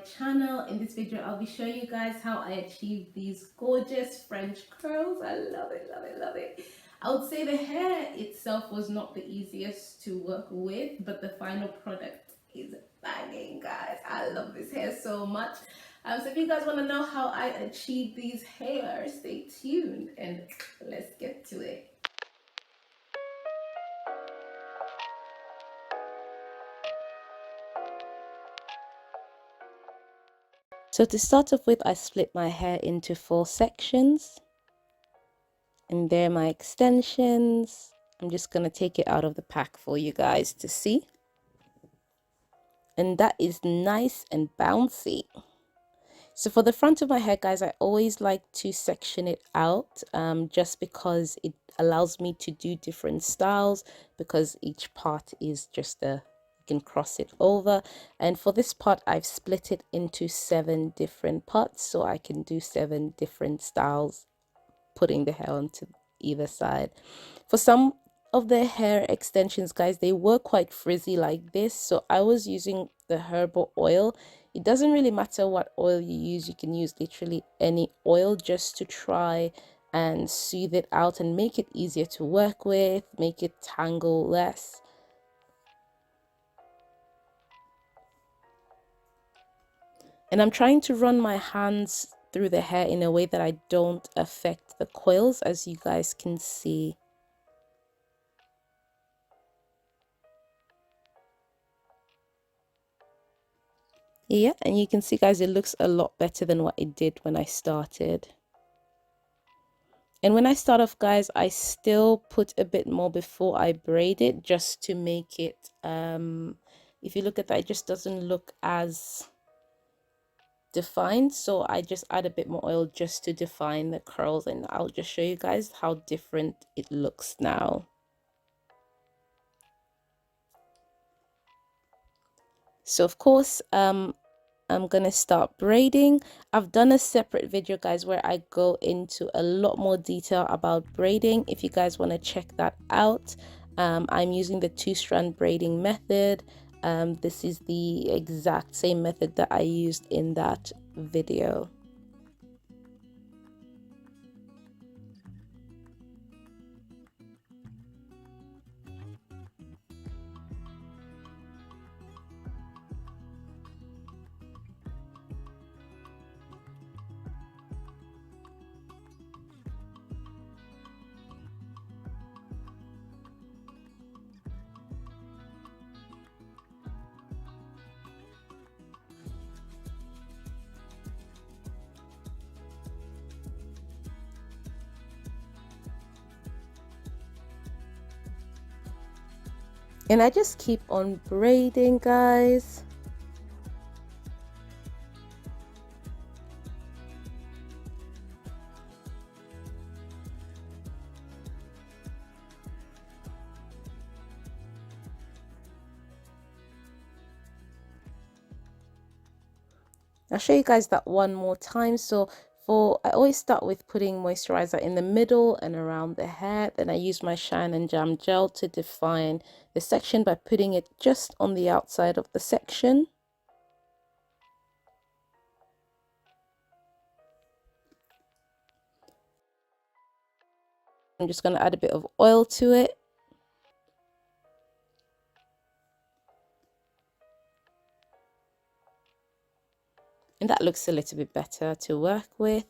channel. In this video I'll be showing you guys how I achieve these gorgeous French curls. I love it, love it, love it. I would say the hair itself was not the easiest to work with, but the final product is banging, guys. I love this hair so much. So if you guys want to know how I achieve these hair, stay tuned and let's get to it. So to start off with, I split my hair into 4 sections. And there are my extensions. I'm just going to take it out of the pack for you guys to see. And that is nice and bouncy. So for the front of my hair, guys, I always like to section it out just because it allows me to do different styles, because each part is just you can cross it over. And for this part, I've split it into 7 different parts so I can do 7 different styles, putting the hair onto either side. For some of the hair extensions, guys, they were quite frizzy like this, so I was using the herbal oil. It doesn't really matter what oil you use, you can use literally any oil just to try and soothe it out and make it easier to work with, make it tangle less. And I'm trying to run my hands through the hair in a way that I don't affect the coils, as you guys can see. Yeah, and you can see, guys, it looks a lot better than what it did when I started. And when I start off, guys, I still put a bit more before I braid it, just to make it, if you look at that, it just doesn't look as defined. So I just add a bit more oil just to define the curls, and I'll just show you guys how different it looks now. So of course, I'm gonna start braiding. I've done a separate video, guys, where I go into a lot more detail about braiding. If you guys want to check that out, I'm using the 2-strand braiding method. This is the exact same method that I used in that video. And I just keep on braiding, guys. I'll show you guys that one more time. So I always start with putting moisturizer in the middle and around the hair. Then I use my Shine and Jam gel to define the section by putting it just on the outside of the section. I'm just going to add a bit of oil to it. And that looks a little bit better to work with.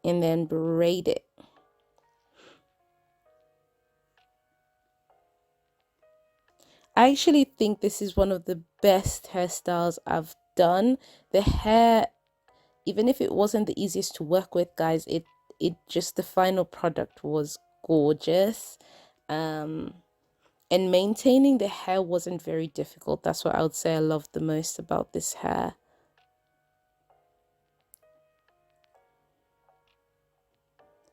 And then braid it. I actually think this is one of the best hairstyles I've done. The hair, even if it wasn't the easiest to work with, guys, it just, the final product was gorgeous. And maintaining the hair wasn't very difficult. That's what I would say I love the most about this hair.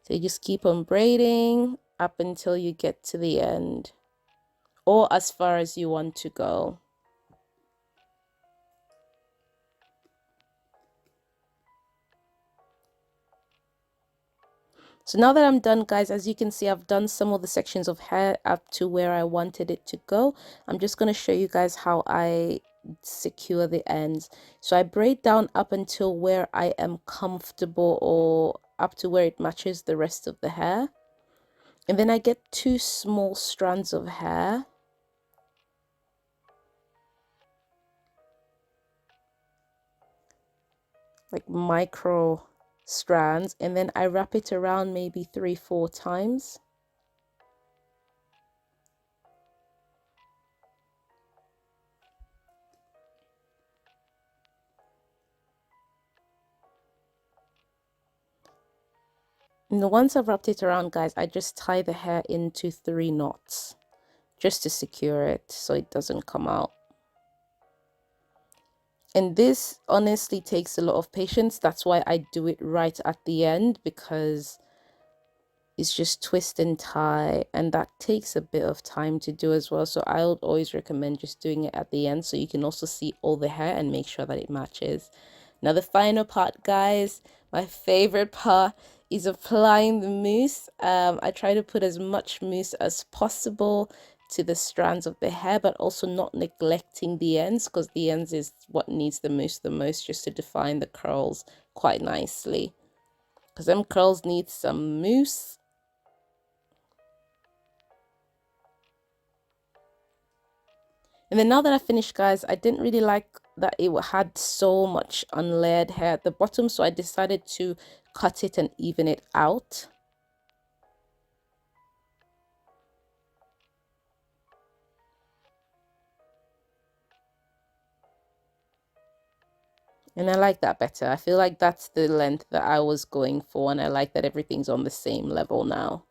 So you just keep on braiding up until you get to the end, or as far as you want to go. So now that I'm done, guys, as you can see, I've done some of the sections of hair up to where I wanted it to go. I'm just going to show you guys how I secure the ends. So I braid down up until where I am comfortable, or up to where it matches the rest of the hair. And then I get 2 small strands of hair. Like micro strands, and then I wrap it around maybe 3-4 times. And once I've wrapped it around, guys, I just tie the hair into 3 knots just to secure it so it doesn't come out. And this honestly takes a lot of patience. That's why I do it right at the end, because it's just twist and tie, and that takes a bit of time to do as well. So I would always recommend just doing it at the end so you can also see all the hair and make sure that it matches. Now the final part, guys, my favorite part, is applying the mousse. I try to put as much mousse as possible to the strands of the hair, but also not neglecting the ends, because the ends is what needs the mousse the most, just to define the curls quite nicely, because them curls need some mousse. And then now that I finished, guys, I didn't really like that it had so much unlayered hair at the bottom, so I decided to cut it and even it out. And I like that better. I feel like that's the length that I was going for, and I like that everything's on the same level now.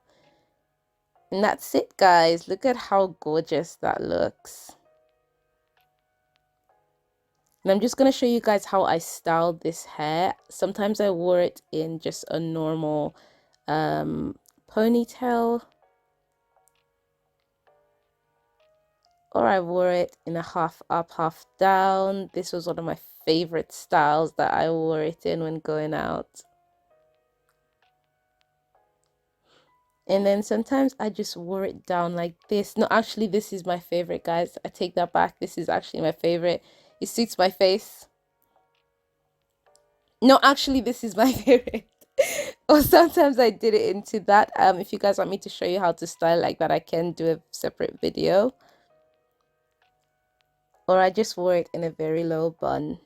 And that's it, guys. Look at how gorgeous that looks. And I'm just going to show you guys how I styled this hair. Sometimes I wore it in just a normal ponytail, or I wore it in a half up, half down. This was one of my favorite styles that I wore it in when going out. And then sometimes I just wore it down like this. No, actually, this is my favorite, guys. I take that back. This is actually my favorite. It suits my face. No, actually, this is my favorite. Or sometimes I did it into that. If you guys want me to show you how to style like that, I can do a separate video. Or I just wore it in a very low bun.